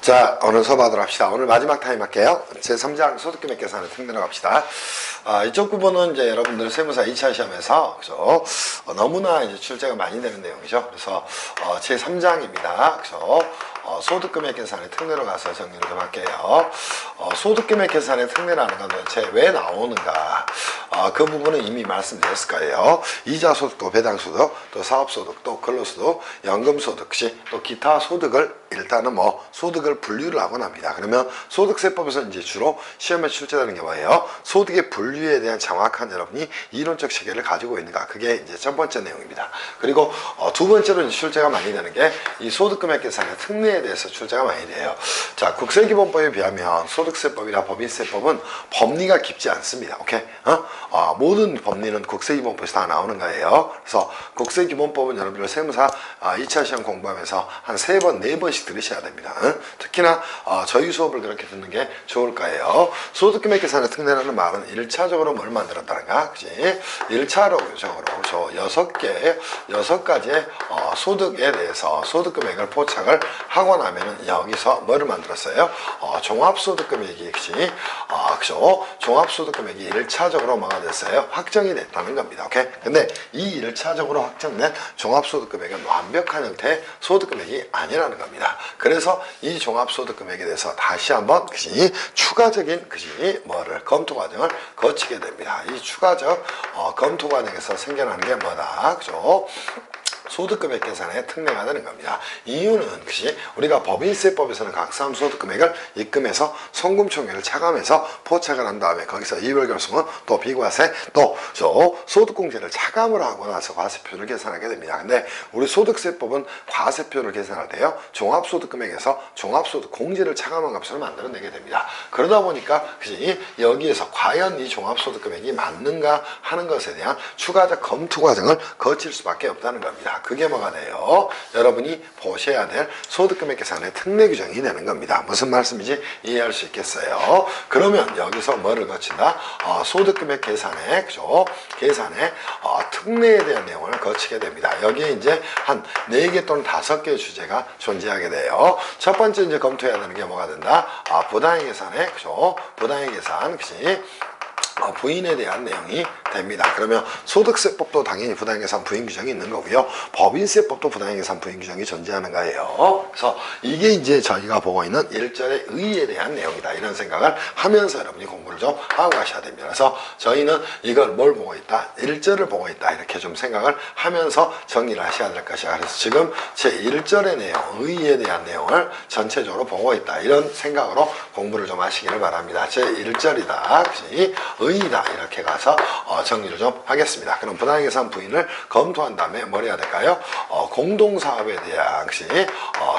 자, 오늘 수업하도록 합시다. 오늘 마지막 타임 할게요. 제3장 소득금액 계산의 특례로 갑시다. 이쪽 부분은 이제 여러분들 세무사 2차 시험에서 그죠? 너무나 이제 출제가 많이 되는 내용이죠. 그래서 제3장입니다. 그죠? 소득금액 계산의 특례로 가서 정리를 좀 할게요. 소득금액 계산의 특례라는 건 도대체 왜 나오는가? 그 부분은 이미 말씀드렸을 거예요. 이자소득, 배당소득, 또 사업소득, 또 근로소득, 연금소득 시, 또 기타 소득을 일단은 소득을 분류를 하곤 합니다. 그러면 소득세법에서 이제 주로 시험에 출제되는 게 뭐예요? 소득의 분류에 대한 정확한 여러분이 이론적 체계를 가지고 있는가? 그게 이제 첫 번째 내용입니다. 그리고 두 번째로 이제 출제가 많이 되는 게 이 소득금액 계산의 특례에 대해서 출제가 많이 돼요. 자, 국세기본법에 비하면 소득세법이나 법인세법은 법리가 깊지 않습니다. 오케이? 모든 법리는 국세기본법에서 다 나오는 거예요. 그래서 국세기본법은 여러분들 세무사 2차 시험 공부하면서 한 3번, 4번씩 들으셔야 됩니다. 특히나 저희 수업을 그렇게 듣는 게 좋을 거예요. 소득금액 계산의 특례라는 말은 1차적으로 뭘 만들었다는가? 그지? 1차적으로 6가지의 소득에 대해서 소득금액을 포착을 하고 나면은 여기서 뭐를 만들었어요? 종합소득금액이 그지? 그죠? 종합소득금액이 1차적으로 뭐가 됐어요? 확정이 됐다는 겁니다. 오케이? 근데 이 1차적으로 확정된 종합소득금액은 완벽한 형태의 소득금액이 아니라는 겁니다. 그래서 이 종합소득금액에 대해서 다시 한번 그지? 추가적인 그지? 검토 과정을 거치게 됩니다. 이 추가적 검토 과정에서 생겨나는 게 뭐다? 그죠? 소득금액 계산의 특례가 되는 겁니다. 이유는 그것이 우리가 법인세법에서는 각사함 소득금액을 입금해서 송금총액을 차감해서 포착을 한 다음에 거기서 이월결손은 또 비과세 또 소득공제를 차감을 하고 나서 과세표를 계산하게 됩니다. 근데 우리 소득세법은 과세표를 계산할 때요 종합소득금액에서 종합소득공제를 차감한 값으로 만들어내게 됩니다. 그러다 보니까 그것이 여기에서 과연 이 종합소득금액이 맞는가 하는 것에 대한 추가적 검토 과정을 거칠 수밖에 없다는 겁니다. 그게 뭐가 돼요? 여러분이 보셔야 될 소득금액 계산의 특례 규정이 되는 겁니다. 무슨 말씀인지 이해할 수 있겠어요? 그러면 여기서 뭐를 거친다? 소득금액 계산의 그죠? 계산의 특례에 대한 내용을 거치게 됩니다. 여기에 이제 한 4개 또는 5개의 주제가 존재하게 돼요. 첫 번째 이제 검토해야 되는 게 뭐가 된다? 부당의 계산의 그죠? 부당의 계산 그치? 부인에 대한 내용이 됩니다. 그러면 소득세법도 당연히 부당계산 부인 규정이 있는 거고요. 법인세법도 부당계산 부인 규정이 존재하는 거예요. 그래서 이게 이제 저희가 보고 있는 1절의 의의에 대한 내용이다. 이런 생각을 하면서 여러분이 공부를 좀 하고 가셔야 됩니다. 그래서 저희는 이걸 뭘 보고 있다? 1절을 보고 있다. 이렇게 좀 생각을 하면서 정리를 하셔야 될 것이야. 그래서 지금 제 1절의 내용, 의의에 대한 내용을 전체적으로 보고 있다. 이런 생각으로 공부를 좀 하시기를 바랍니다. 제 1절이다. 그치? 의의다 이렇게 가서 정리를 좀 하겠습니다. 그럼 부당계산 부인을 검토한 다음에 뭘 해야 될까요? 공동사업에 대한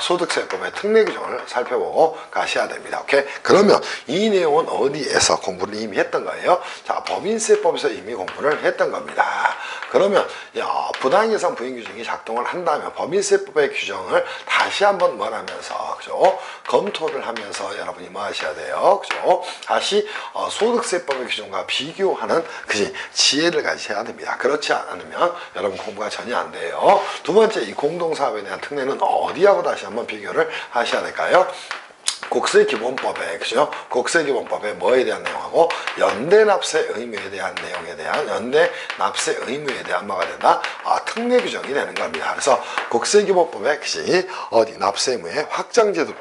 소득세법의 특례 규정을 살펴보고 가셔야 됩니다. 오케이? 그러면 이 내용은 어디에서 공부를 이미 했던 거예요? 자, 법인세법에서 이미 공부를 했던 겁니다. 그러면 부당계산 부인 규정이 작동을 한다면 법인세법의 규정을 다시 한번 뭘 하면서 그죠? 검토를 하면서 여러분이 뭐 하셔야 돼요? 그죠? 다시 소득세법의 규정과 비교하는 지혜를 가지셔야 됩니다. 그렇지 않으면 여러분 공부가 전혀 안 돼요. 두 번째, 이 공동사업에 대한 특례는 어디하고 다시 한번 비교를 하셔야 될까요? 국세기본법에 그죠? 국세기본법에 뭐에 대한 내용하고 연대납세 의무에 대한 내용에 대한 연대납세 의무에 대한 뭐가 된다? 특례 규정이 되는 겁니다. 그래서 국세기본법에 어디 납세 의무의 확장제도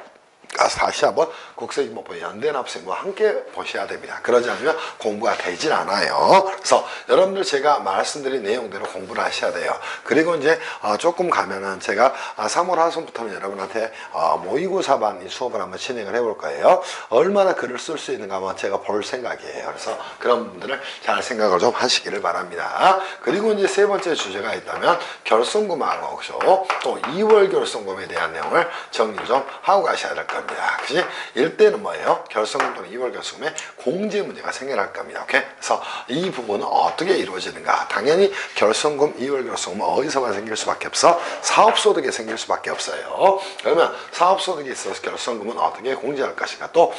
다시 한번 국세기본법의 연대납세와 함께 보셔야 됩니다. 그러지 않으면 공부가 되질 않아요. 그래서 여러분들 제가 말씀드린 내용대로 공부를 하셔야 돼요. 그리고 이제 조금 가면은 제가 3월 하순부터는 여러분한테 모의고사반 수업을 한번 진행을 해볼 거예요. 얼마나 글을 쓸 수 있는가 한번 제가 볼 생각이에요. 그래서 그런 분들은 잘 생각을 좀 하시기를 바랍니다. 그리고 이제 세 번째 주제가 있다면 결손금하고 또 2월 결손금에 대한 내용을 정리 좀 하고 가셔야 될 겁니다. 그치? 이때는 뭐예요? 결손금 또는 2월 결손금에 공제 문제가 생겨날 겁니다. 오케이? 그래서 이 부분은 어떻게 이루어지는가? 당연히 결손금, 2월 결손금은 어디서만 생길 수밖에 없어? 사업소득에 생길 수밖에 없어요. 그러면 사업소득이 있어서 결손금은 어떻게 공제할 것인가? 또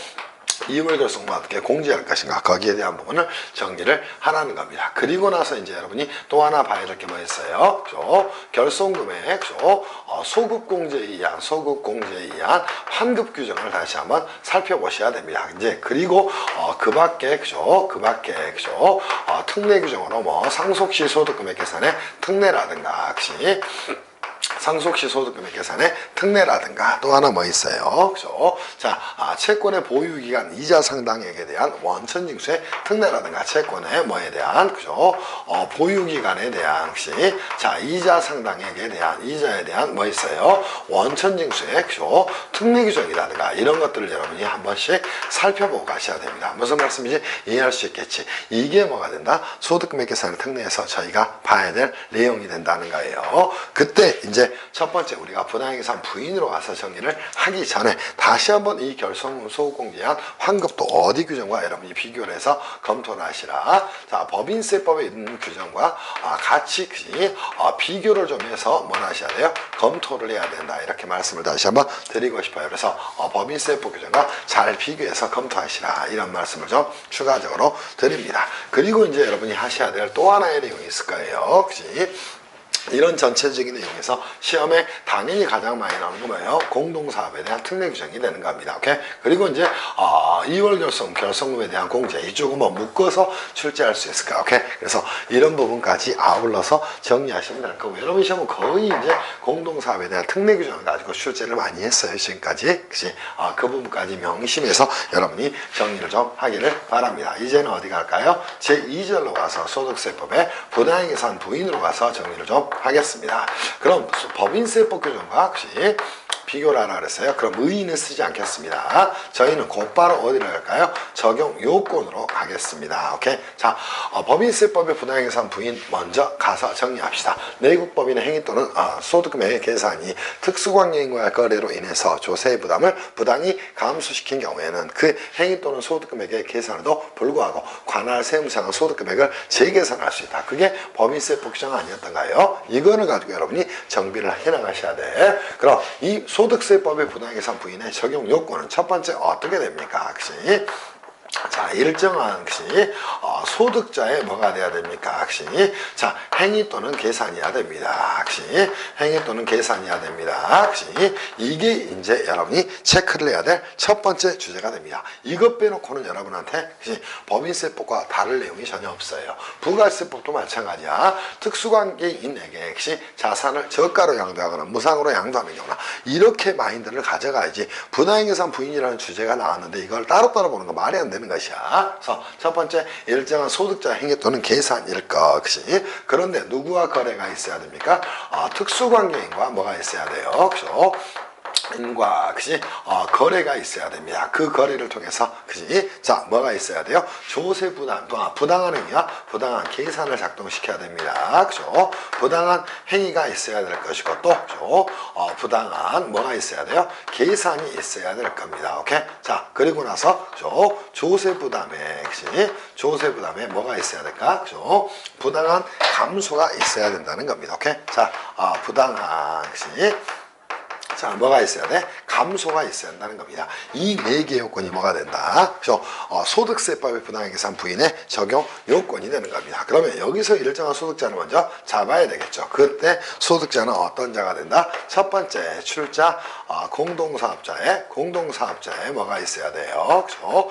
2월 결손금은 어떻게 공제할 것인가 거기에 대한 부분을 정리를 하라는 겁니다. 그리고 나서 이제 여러분이 또 하나 봐야 될 게 뭐 있어요? 그죠? 결손금액, 그죠? 소급공제에 의한 환급 규정을 다시 한번 살펴보셔야 됩니다. 이제 그리고 그 밖에 그죠? 특례 규정으로 뭐 상속시 소득금액 계산의 특례라든가 상속시 소득금액 계산의 특례라든가 또 하나 뭐 있어요? 그죠? 자, 채권의 보유기간 이자 상당액에 대한 원천징수의 특례라든가 채권의 뭐에 대한 그죠? 보유기간에 대한 혹시 자 이자 상당액에 대한 이자에 대한 뭐 있어요? 원천징수의 그죠? 특례 규정이라든가 이런 것들을 여러분이 한 번씩 살펴보고 가셔야 됩니다. 무슨 말씀인지 이해할 수 있겠지. 이게 뭐가 된다? 소득금액 계산의 특례에서 저희가 봐야 될 내용이 된다는 거예요. 그때 이제 첫 번째 우리가 부당행위상 부인으로 와서 정리를 하기 전에 다시 한번 이 결손금 소급공제한 환급도 어디 규정과 여러분이 비교를 해서 검토를 하시라. 자, 법인세법에 있는 규정과 같이 비교를 좀 해서 뭘 하셔야 돼요? 검토를 해야 된다. 이렇게 말씀을 다시 한번 드리고 싶어요. 그래서 법인세법 규정과 잘 비교해서 검토하시라. 이런 말씀을 좀 추가적으로 드립니다. 그리고 이제 여러분이 하셔야 될 또 하나의 내용이 있을 거예요. 그치? 이런 전체적인 내용에서 시험에 당연히 가장 많이 나오는 거 뭐예요? 공동사업에 대한 특례 규정이 되는 겁니다. 오케이? 그리고 이제 2월 결손금에 대한 공제 이쪽은 뭐 묶어서 출제할 수 있을까? 오케이? 그래서 이런 부분까지 아울러서 정리하시면 될 거고 여러분 시험은 거의 이제 공동사업에 대한 특례 규정을 가지고 출제를 많이 했어요. 지금까지. 그치? 그 부분까지 명심해서 여러분이 정리를 좀 하기를 바랍니다. 이제는 어디 갈까요? 제2절로 가서 소득세법의 부당행위상 부인으로 가서 정리를 좀 하겠습니다. 그럼 법인세법 규정과 혹시 비교를 하라 그랬어요. 그럼 의의는 쓰지 않겠습니다. 저희는 곧바로 어디로 갈까요? 적용 요건으로 가겠습니다. 오케이? 자, 법인세법의 부당행위상 부인 먼저 가서 정리합시다. 내국법인의 행위 또는 소득금액 계산이 특수관계인과의 거래로 인해서 조세 부담을 부당히 감수시킨 경우에는 그 행위 또는 소득금액의 계산에도 불구하고 관할 세무상의 소득금액을 재계산할 수 있다. 그게 법인세법 규정 아니었던가요? 이거를 가지고 여러분이 정비를 해나가셔야 돼. 그럼 이 소득세법의 부당행위상 부인의 적용 요건은 첫 번째 어떻게 됩니까? 혹시 자, 일정한 소득자의 뭐가 돼야 됩니까? 혹시 자, 행위 또는 계산이어야 됩니다. 혹시 행위 또는 계산이어야 됩니다. 혹시 이게 이제 여러분이 체크를 해야 될 첫 번째 주제가 됩니다. 이것 빼놓고는 여러분한테 법인세법과 다를 내용이 전혀 없어요. 부가세법도 마찬가지야. 특수관계인에게 혹시 자산을 저가로 양도하거나 무상으로 양도하는 경우나 이렇게 마인드를 가져가야지. 부당행위상 부인이라는 주제가 나왔는데 이걸 따로따로 보는 거 말이 안 되는 것이야. 그래서 첫 번째 일정한 소득자 행위 또는 계산일 것이. 그런데 누구와 거래가 있어야 됩니까? 특수관계인과 뭐가 있어야 돼요. 그죠? 인과 거래가 있어야 됩니다. 그 거래를 통해서 자 뭐가 있어야 돼요? 조세 부담, 부당한 행위와 부당한 계산을 작동시켜야 됩니다. 그죠? 부당한 행위가 있어야 될 것이고 또 부당한 뭐가 있어야 돼요? 계산이 있어야 될 겁니다. 오케이? 자 그리고 나서 조세 부담에 뭐가 있어야 될까? 그죠? 부당한 감소가 있어야 된다는 겁니다. 오케이? 자 부당한 자, 뭐가 있어야 돼? 감소가 있어야 한다는 겁니다. 이 네 개 요건이 뭐가 된다? 그래서 소득세법의 부당행위상 부인의 적용 요건이 되는 겁니다. 그러면 여기서 일정한 소득자를 먼저 잡아야 되겠죠. 그때 소득자는 어떤 자가 된다? 첫 번째 출자 공동사업자에 뭐가 있어야 돼요? 그래서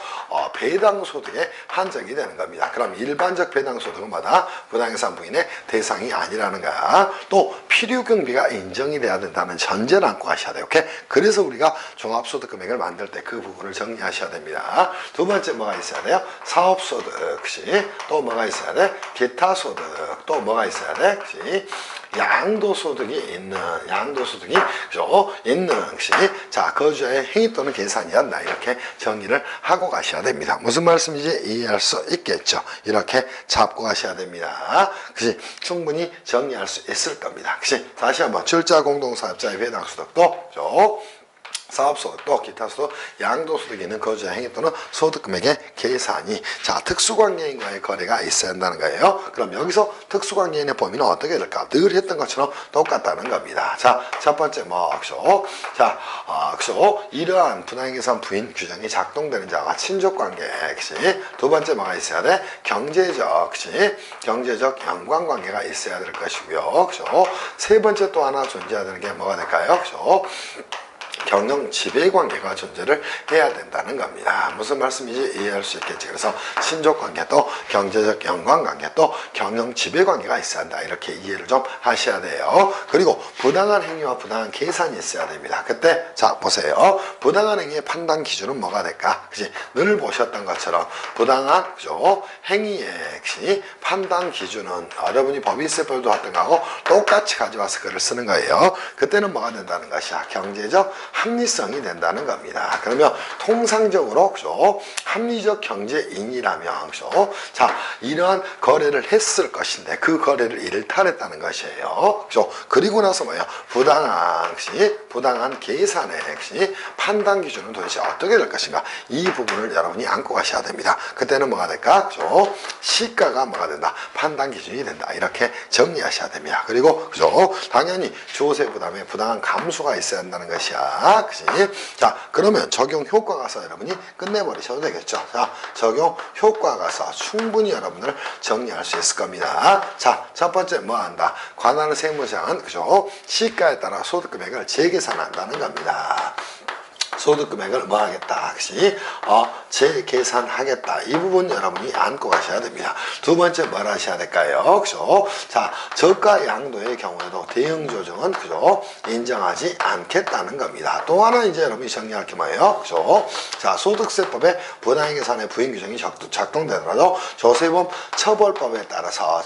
배당소득에 한정이 되는 겁니다. 그럼 일반적 배당소득은 뭐다? 부당행위상 부인의 대상이 아니라는 거야. 또 필요경비가 인정이 돼야 된다는 전제를 안고 하셔야 돼요. 오케이? 그래서 우리가 종합소득금액을 만들 때 그 부분을 정리하셔야 됩니다. 두 번째 뭐가 있어야 돼요? 사업소득, 또 뭐가 있어야 돼? 기타소득, 또 뭐가 있어야 돼? 양도소득이 있는 자 거주자의 행위 또는 계산이었나 이렇게 정리를 하고 가셔야 됩니다. 무슨 말씀인지 이해할 수 있겠죠. 이렇게 잡고 가셔야 됩니다. 충분히 정리할 수 있을 겁니다. 다시 한번 출자 공동사업자의 배당소득도 사업소득도 기타 소득, 양도소득이 있는 거주자 행위 또는 소득금액의 계산이 자 특수관계인과의 거래가 있어야 한다는 거예요. 그럼 여기서 특수관계인의 범위는 어떻게 될까? 늘 했던 것처럼 똑같다는 겁니다. 자, 첫 번째 그죠? 자, 그죠? 이러한 분할계산 부인 규정이 작동되는 자가 친족관계, 그치? 두 번째 뭐가 있어야 돼? 경제적, 그치? 경제적 연관관계가 있어야 될 것이고요. 그죠? 세 번째 또 하나 존재해야 되는 게 뭐가 될까요? 그죠? 경영 지배관계가 존재를 해야 된다는 겁니다. 무슨 말씀인지 이해할 수 있겠지. 그래서 친족관계도 경제적 연관관계도 경영 지배관계가 있어야 한다. 이렇게 이해를 좀 하셔야 돼요. 그리고 부당한 행위와 부당한 계산이 있어야 됩니다. 그때 자 보세요. 부당한 행위의 판단 기준은 뭐가 될까? 그치? 늘 보셨던 것처럼 부당한 그죠? 행위의 판단 기준은 여러분이 법인세법도 했던 거하고 똑같이 가져와서 글을 쓰는 거예요. 그때는 뭐가 된다는 것이야? 경제적 합리성이 된다는 겁니다. 그러면 통상적으로 그죠? 합리적 경제인이라면 그죠? 자, 이러한 거래를 했을 것인데 그 거래를 일탈했다는 것이에요. 그죠? 그리고 나서 뭐야? 부당한 계산의 판단 기준은 도대체 어떻게 될 것인가? 이 부분을 여러분이 안고 가셔야 됩니다. 그때는 뭐가 될까? 그죠? 시가가 뭐가 된다? 판단 기준이 된다. 이렇게 정리하셔야 됩니다. 그리고 그죠? 당연히 주호세 부담에 부당한 감수가 있어야 한다는 것이야. 그치? 자, 그러면 적용 효과 가서 여러분이 끝내버리셔도 되겠죠. 자, 적용 효과 가서 충분히 여러분을 정리할 수 있을 겁니다. 자, 첫 번째 뭐 한다? 관할 세무장은 그죠? 시가에 따라 소득금액을 재계산한다는 겁니다. 소득금액을 뭐 하겠다, 그치? 재계산하겠다. 이 부분 여러분이 안고 가셔야 됩니다. 두 번째 뭘 하셔야 될까요? 그죠? 자, 저가 양도의 경우에도 대응 조정은 그죠? 인정하지 않겠다는 겁니다. 또 하나 이제 여러분이 정리할 게 뭐예요? 그죠? 자, 소득세법에 부당행 계산의 부인 규정이 작동되더라도 조세범 처벌법에 따라서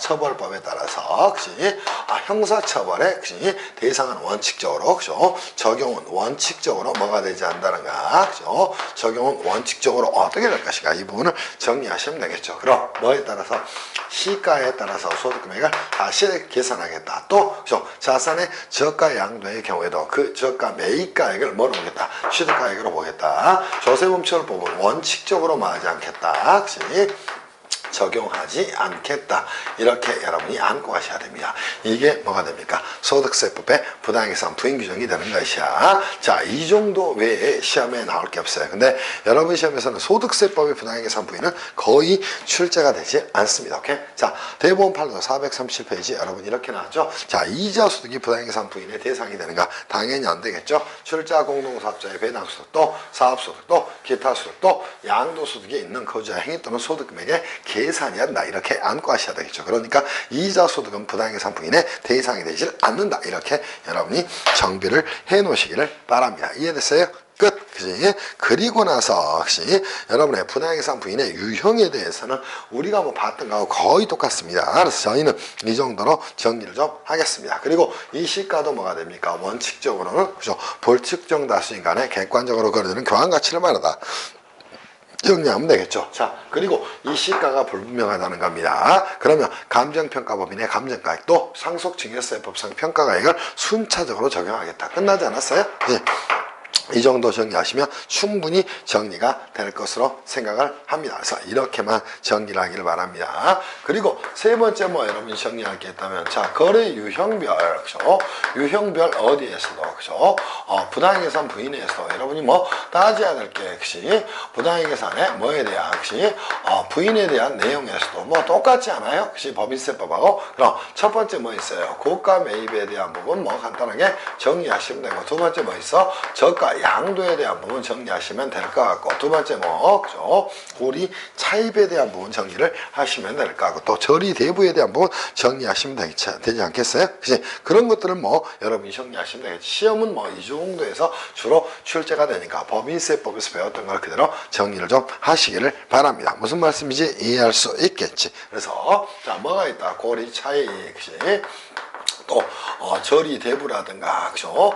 그치? 형사처벌에 그치? 대상은 원칙적으로 그죠? 적용은 원칙적으로 뭐가 되지 않는다는가? 그죠? 적용은 원칙적으로 어떻게 될 것인가? 이 부분을 정리하시면 되겠죠. 그럼 뭐에 따라서 시가에 따라서 소득금액을 다시 계산하겠다. 또 그죠? 자산의 저가 양도의 경우에도 그 저가 매입가액을 뭐로 보겠다? 취득가액으로 보겠다. 조세범처벌법은 원칙적으로 말하지 않겠다. 그치? 적용하지 않겠다. 이렇게 여러분이 안고 가셔야 됩니다. 이게 뭐가 됩니까? 소득세법의 부당행산 부인 규정이 되는 것이야. 자, 이 정도 외에 시험에 나올 게 없어요. 근데 여러분 시험에서는 소득세법의 부당행산 부인은 거의 출제가 되지 않습니다. 오케이? 자, 대법원 판례 437페이지 여러분 이렇게 나왔죠? 자, 이자 소득이 부당행산 부인의 대상이 되는가? 당연히 안 되겠죠? 출자 공동사업자의 배당소득도 사업소득도 기타 소득도 양도소득이 있는 거주자 행위 또는 소득금액의 계산이 한다. 이렇게 안고 하셔야 되겠죠. 그러니까 이자 소득은 부당행산 부인의 대상이 되지 않는다. 이렇게 여러분이 정비를 해 놓으시기를 바랍니다. 이해됐어요? 끝. 그지? 그리고 나서 혹시 여러분의 부당행산 부인의 유형에 대해서는 우리가 뭐 봤던 거하고 거의 똑같습니다. 그래서 저희는 이 정도로 정리를 좀 하겠습니다. 그리고 이 시가도 뭐가 됩니까? 원칙적으로는 그죠? 불특정 다수인 간에 객관적으로 거래되는 교환 가치를 말하다. 정리하면 되겠죠. 자, 그리고 이 시가가 불분명하다는 겁니다. 그러면 감정평가법인의 감정가액도 상속증여세법상 평가가액을 순차적으로 적용하겠다. 끝나지 않았어요? 네. 이 정도 정리하시면 충분히 정리가 될 것으로 생각을 합니다. 그래서 이렇게만 정리를 하기를 바랍니다. 그리고 세 번째 뭐 여러분이 정리할 게 있다면 자, 거래 유형별 그죠? 유형별 어디에서도 그죠? 부당행계산 부인에서도 여러분이 뭐 따져야 될 게 역시 부당행계산에 뭐에 대한 역시 부인에 대한 내용에서도 뭐 똑같지 않아요? 역시 법인세법하고. 그럼 첫 번째 뭐 있어요? 고가 매입에 대한 부분 뭐 간단하게 정리하시면 되고, 두 번째 뭐 있어? 저가 양도에 대한 부분 정리하시면 될 것 같고, 두 번째 뭐 그죠? 고리 차입에 대한 부분 정리를 하시면 될 것 같고, 또 저리 대부에 대한 부분 정리하시면 되지 않겠어요? 그치? 그런 것들은 뭐 여러분이 정리하시면 되겠지. 시험은 뭐 이 정도에서 주로 출제가 되니까 법인세법에서 배웠던 걸 그대로 정리를 좀 하시기를 바랍니다. 무슨 말씀인지 이해할 수 있겠지. 그래서 자, 뭐가 있다? 고리 차입, 그치? 또 저리 대부라든가 그죠?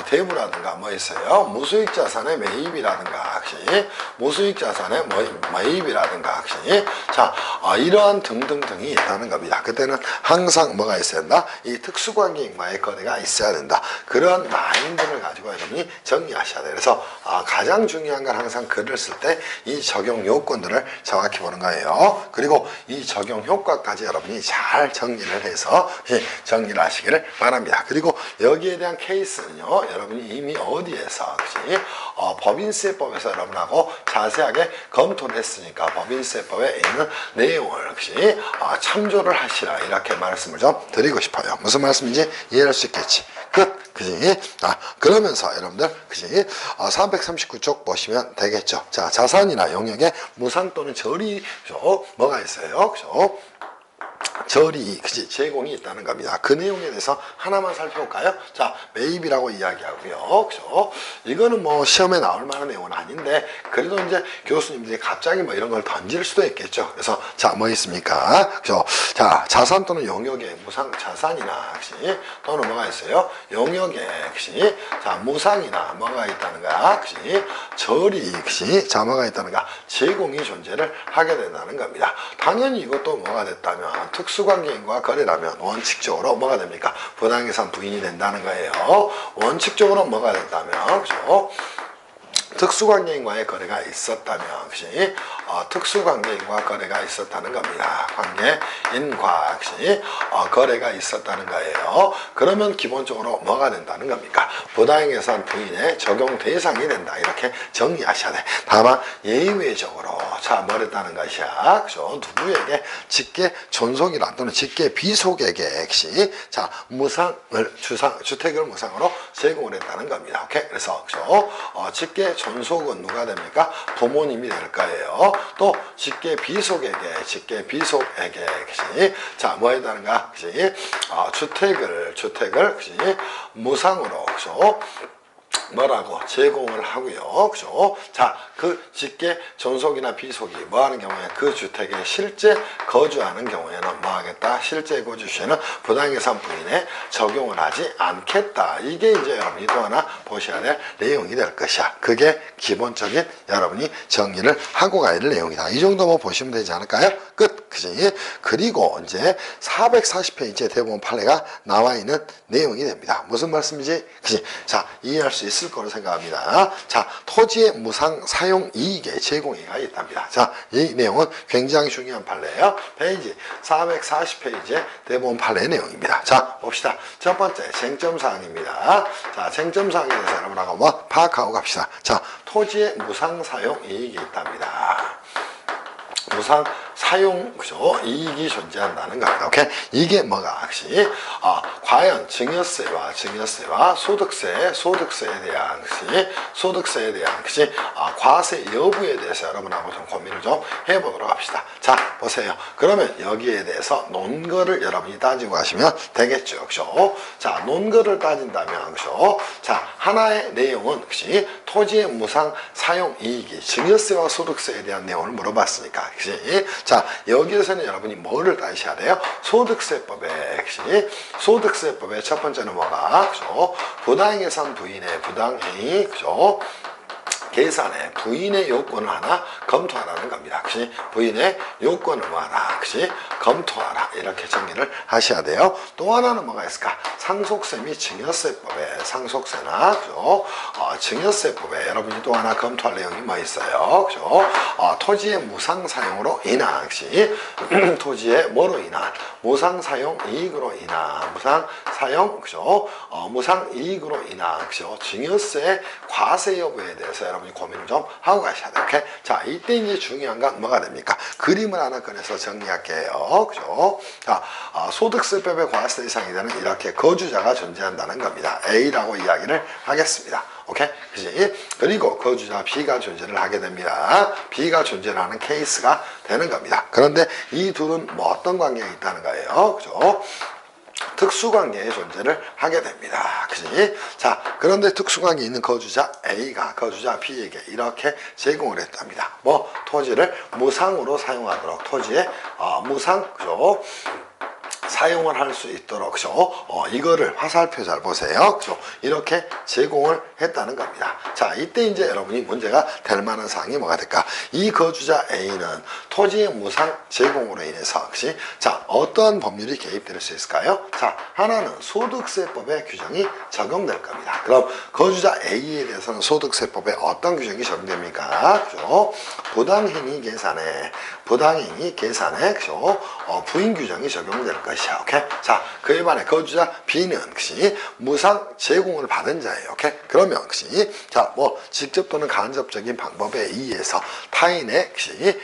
대부라든가 뭐 있어요? 무수익 자산의 매입이라든가 그치? 무수익 자산의 매입이라든가, 그치? 자, 이러한 등등등이 있다는 겁니다. 그때는 항상 뭐가 있어야 된다? 이 특수관계인과의 거래가 있어야 된다. 그런 마인드를 가지고 여러분이 정리하셔야 돼요. 그래서 가장 중요한 건 항상 글을 쓸 때 이 적용 요건들을 정확히 보는 거예요. 그리고 이 적용 효과까지 여러분이 잘 정리를 해서 정리를 하시기를 바랍니다. 그리고 여기에 대한 케이스는요, 여러분이 이미 어디에서, 그치? 법인세법에서 여러분하고 자세하게 검토를 했으니까 법인세법에 있는 내용을, 그치? 참조를 하시라, 이렇게 말씀을 좀 드리고 싶어요. 무슨 말씀인지 이해할 수 있겠지. 끝. 그지? 그러면서 여러분들, 그지? 339쪽 보시면 되겠죠. 자, 자산이나 용역에 무상 또는 절이, 그죠? 뭐가 있어요? 그죠? 절이, 그치? 제공이 있다는 겁니다. 그 내용에 대해서 하나만 살펴볼까요? 자, 매입이라고 이야기하고요. 그죠? 이거는 뭐 시험에 나올 만한 내용은 아닌데, 그래도 이제 교수님들이 갑자기 뭐 이런 걸 던질 수도 있겠죠. 그래서, 자, 뭐 있습니까? 그죠? 자, 자산 또는 용역에 무상 자산이나, 그치? 또는 뭐가 있어요? 용역에, 그치? 자, 무상이나 뭐가 있다는 거야? 그치? 절이, 그치? 자, 뭐가 있다는 거야? 제공이 존재를 하게 된다는 겁니다. 당연히 이것도 뭐가 됐다면, 특수관계인과 거래라면 원칙적으로 뭐가 됩니까? 부당이상 부인이 된다는 거예요. 원칙적으로 뭐가 됐다면, 그죠? 특수관계인과의 거래가 있었다면, 그치? 특수관계인과 거래가 있었다는 겁니다. 관계인과, 그치? 거래가 있었다는 거예요. 그러면 기본적으로 뭐가 된다는 겁니까? 부당해산 부인의 적용 대상이 된다. 이렇게 정리하셔야 돼. 다만, 예외적으로, 자, 뭐랬다는 것이야? 그죠? 누구에게 직계 존속이나 또는 직계 비속에게, 그치? 자, 주택을 무상으로 제공을 했다는 겁니다. 오케이? 그래서, 그죠? 직계 존속은 누가 됩니까? 부모님이 될 거예요. 또 직계 비속에게, 그치? 자, 뭐 했다는가? 그치? 주택을, 그치? 무상으로, 그죠? 뭐라고 제공을 하고요. 그죠? 자, 그 직계 존속이나 비속이 뭐 하는 경우에 그 주택에 실제 거주하는 경우에는 뭐 하겠다? 실제 거주 시에는 부당해산 부인에 적용을 하지 않겠다. 이게 이제 여러분이 또 하나 보셔야 될 내용이 될 것이야. 그게 기본적인 여러분이 정리를 하고 가야 될 내용이다. 이 정도 뭐 보시면 되지 않을까요? 끝. 그지? 그리고 이제 440페이지에 대법원 판례가 나와 있는 내용이 됩니다. 무슨 말씀이지? 그지? 자, 이해할 수 있을 거로 생각합니다. 자, 토지의 무상 사용 이익의 제공이가 있답니다. 자, 이 내용은 굉장히 중요한 판례예요. 페이지 440페이지의 대법원 판례 내용입니다. 자, 봅시다. 첫 번째 쟁점사항입니다. 자, 쟁점사항에 대해서 여러분하고 뭐 파악하고 갑시다. 자, 토지의 무상 사용 이익이 있답니다. 무상 사용, 그죠? 이익이 존재한다는 겁니다. 오케이? 이게 뭐가, 혹시, 과연 증여세와 소득세에 대한, 그치? 과세 여부에 대해서 여러분하고 좀 고민을 좀 해보도록 합시다. 자, 보세요. 그러면 여기에 대해서 논거를 여러분이 따지고 가시면 되겠죠. 그죠? 자, 논거를 따진다면, 그죠? 자, 하나의 내용은, 그치? 토지의 무상 사용 이익이 증여세와 소득세에 대한 내용을 물어봤으니까, 그치? 자, 여기에서는 여러분이 뭐를 따지셔야 돼요? 소득세법에, 그치? 소득세법의 첫 번째는 뭐가? 그죠? 부당해산 부인의 부당행위, 그죠? 계산에 부인의 요건을 하나 검토하라는 겁니다. 그치? 부인의 요건을 뭐하라, 그치? 검토하라. 이렇게 정리를 하셔야 돼요. 또 하나는 뭐가 있을까? 상속세 및 증여세법에, 상속세나, 그죠? 증여세법에 여러분이 또 하나 검토할 내용이 뭐 있어요? 그죠? 토지의 무상 사용으로 인한, 그치? 토지의 뭐로 인한? 무상 사용 이익으로 인한, 무상 사용, 그죠? 무상 이익으로 인한, 그죠? 증여세 과세 여부에 대해서 여러분이 고민을 좀 하고 가셔야 돼요. 오케이? 자, 이때 이제 중요한 건 뭐가 됩니까? 그림을 하나 꺼내서 정리할게요. 그죠? 자, 소득세법의 과세 대상이 되는 이렇게 거주자가 존재한다는 겁니다. A라고 이야기를 하겠습니다. 오케이? 그지? 그리고 거주자 B가 존재를 하게 됩니다. B가 존재를 하는 케이스가 되는 겁니다. 그런데 이 둘은 뭐 어떤 관계가 있다는 거예요. 그죠? 특수관계의 존재를 하게 됩니다. 그지? 자, 그런데 특수관계에 있는 거주자 A가 거주자 B에게 이렇게 제공을 했답니다. 뭐, 토지를 무상으로 사용하도록, 토지에 무상, 그죠? 사용을 할 수 있도록 그죠? 이거를 화살표 잘 보세요. 그죠? 이렇게 제공을 했다는 겁니다. 자, 이때 이제 여러분이 문제가 될 만한 사항이 뭐가 될까? 이 거주자 A는 토지의 무상 제공으로 인해서 그치? 자, 어떤 법률이 개입될 수 있을까요? 자, 하나는 소득세법의 규정이 적용될 겁니다. 그럼 거주자 A에 대해서는 소득세법에 어떤 규정이 적용됩니까? 그죠? 부당행위 계산에 그죠? 부인 규정이 적용될 것이야. 오케이? 자, 그에 반해 거주자 B는 그치? 무상 제공을 받은 자예요. 오케이? 그러면 그치? 자, 뭐 직접 또는 간접적인 방법에 의해서 타인의 그치?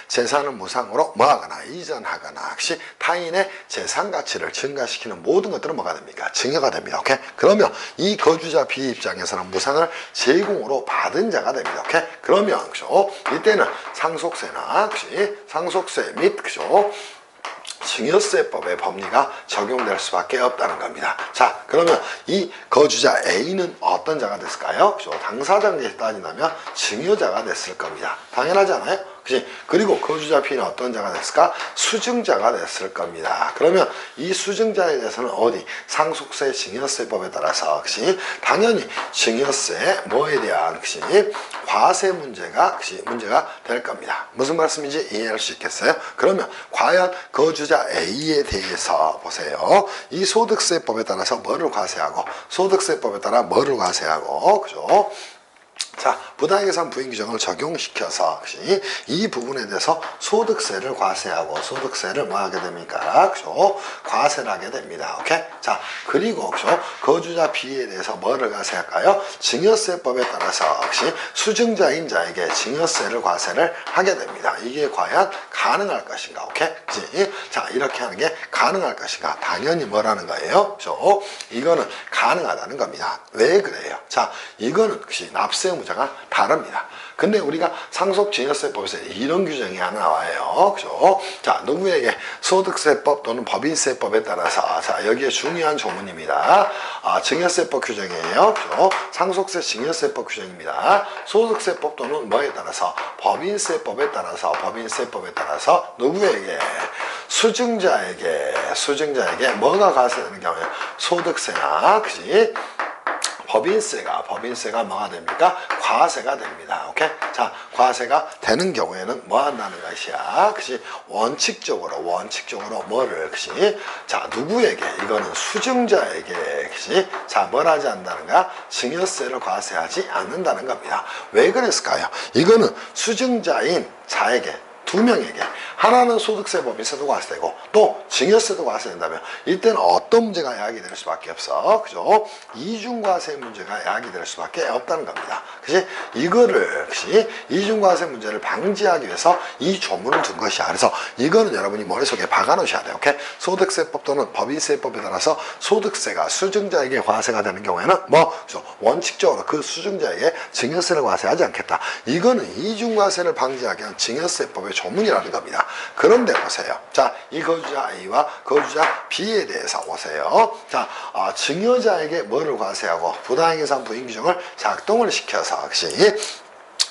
재산을 무상으로 뭐하거나 이전하거나 그치? 타인의 재산 가치를 증가시키는 모든 것들은 뭐가 됩니까? 증여가 됩니다. 오케이? 그러면 이 거주자 B 입장에서는 무상을 제공으로 받은 자가 됩니다. 오케이? 그러면 그죠? 이때는 상속세나 그치? 상속세 및 그죠? 증여세법의 법리가 적용될 수밖에 없다는 겁니다. 자, 그러면 이 거주자 A는 어떤 자가 됐을까요? 그죠? 당사자에 따진다면 증여자가 됐을 겁니다. 당연하잖아요. 그치? 그리고 거주자 B는 어떤 자가 됐을까? 수증자가 됐을 겁니다. 그러면 이 수증자에 대해서는 어디? 상속세 증여세법에 따라서 그치? 당연히 증여세 뭐에 대한 그치? 과세 문제가 그치? 문제가 될 겁니다. 무슨 말씀인지 이해할 수 있겠어요? 그러면 과연 거주자 A에 대해서 보세요. 이 소득세법에 따라서 뭐를 과세하고 소득세법에 따라 뭐를 과세하고 그죠? 자, 부당계산 부인 규정을 적용시켜서 이 부분에 대해서 소득세를 과세하고 소득세를 뭐 하게 됩니까? 그죠? 과세를 하게 됩니다. 오케이? 자, 그리고 그죠? 거주자 B에 대해서 뭐를 과세할까요? 증여세법에 따라서 역시 수증자인 자에게 증여세를 과세를 하게 됩니다. 이게 과연 가능할 것인가? 오케이? 그치? 자, 이렇게 하는 게 가능할 것인가? 당연히 뭐라는 거예요? 그죠? 이거는 가능하다는 겁니다. 왜 그래요? 자, 이거는 역시 납세 문제가 다릅니다. 근데 우리가 상속증여세법에서 이런 규정이 하나 나와요. 그죠? 자, 누구에게 소득세법 또는 법인세법에 따라서 자, 여기에 중요한 조문입니다. 증여세법 규정이에요. 그죠? 상속세 증여세법 규정입니다. 소득세법 또는 뭐에 따라서 법인세법에 따라서 누구에게 수증자에게 뭐가 과세되는 경우에 소득세나 그지? 법인세가 뭐가 됩니까? 과세가 됩니다. 오케이? 자, 과세가 되는 경우에는 뭐 한다는 것이야? 그치? 원칙적으로 뭐를, 그치? 자, 누구에게? 이거는 수증자에게, 그치? 자, 뭘 하지 않는다는가? 증여세를 과세하지 않는다는 겁니다. 왜 그랬을까요? 이거는 수증자인 자에게 두 명에게 하나는 소득세 법인세도 과세되고 또 증여세도 과세된다면 이때는 어떤 문제가 야기될 수밖에 없어. 그죠? 이중과세 문제가 야기될 수밖에 없다는 겁니다. 그치? 이거를 그치? 이중과세 문제를 방지하기 위해서 이 조문을 둔 것이야. 그래서 이거는 여러분이 머릿속에 박아 놓으셔야 돼요. 오케이? 소득세법 또는 법인세법에 따라서 소득세가 수증자에게 과세가 되는 경우에는 그죠? 원칙적으로 그 수증자에게 증여세를 과세하지 않겠다. 이거는 이중과세를 방지하기 위한 증여세법의 조문이라는 겁니다. 그런데 보세요. 자, 이 거주자 A와 거주자 B에 대해서 보세요. 자, 증여자에게 뭐를 과세하고 부당행위상 부인 규정을 작동을 시켜서 역시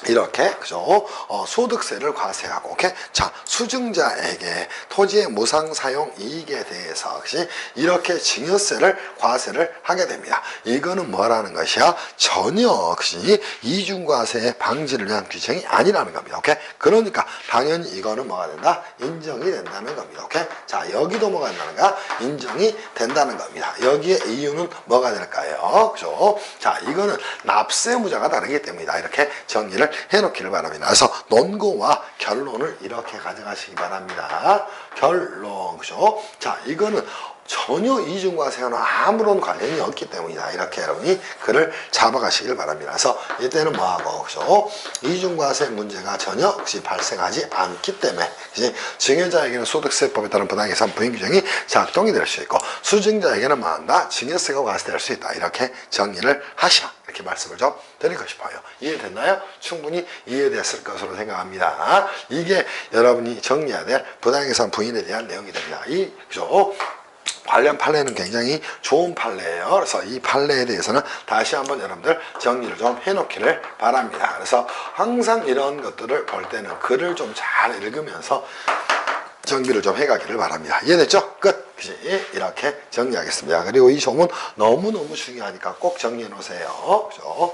이렇게 그죠? 소득세를 과세하고 오케이? 자, 수증자에게 토지의 무상 사용 이익에 대해서 역시 이렇게 증여세를 과세를 하게 됩니다. 이거는 뭐라는 것이야? 전혀 역시 이중과세 방지를 위한 규정이 아니라는 겁니다. 오케이? 그러니까 당연히 이거는 뭐가 된다? 인정이 된다는 겁니다. 오케이? 자, 여기도 뭐가 된다는가? 인정이 된다는 겁니다. 여기에 이유는 뭐가 될까요? 그죠? 자, 이거는 납세무자가 다르기 때문이다. 이렇게 정리를 해놓기를 바랍니다. 그래서 논거와 결론을 이렇게 가져가시기 바랍니다. 결론, 그죠? 자, 이거는 전혀 이중과세와는 아무런 관련이 없기 때문이다. 이렇게 여러분이 글을 잡아가시길 바랍니다. 그래서 이때는 뭐하고, 그죠? 이중과세 문제가 전혀 혹시 발생하지 않기 때문에, 그치? 증여자에게는 소득세법에 따른 부당계산 부인 규정이 작동이 될 수 있고, 수증자에게는 뭐한다? 증여세가 과세될 수 있다. 이렇게 정리를 하셔. 이렇게 말씀을 좀 드리고 싶어요. 이해됐나요? 충분히 이해됐을 것으로 생각합니다. 이게 여러분이 정리해야 될 부당계산 부인에 대한 내용이 됩니다. 그죠? 관련 판례는 굉장히 좋은 판례예요. 그래서 이 판례에 대해서는 다시 한번 여러분들 정리를 좀 해놓기를 바랍니다. 그래서 항상 이런 것들을 볼 때는 글을 좀 잘 읽으면서 정비를 좀 해가기를 바랍니다. 이해됐죠? 끝! 그치? 이렇게 정리하겠습니다. 그리고 이 조문 너무너무 중요하니까 꼭 정리해 놓으세요. 그죠?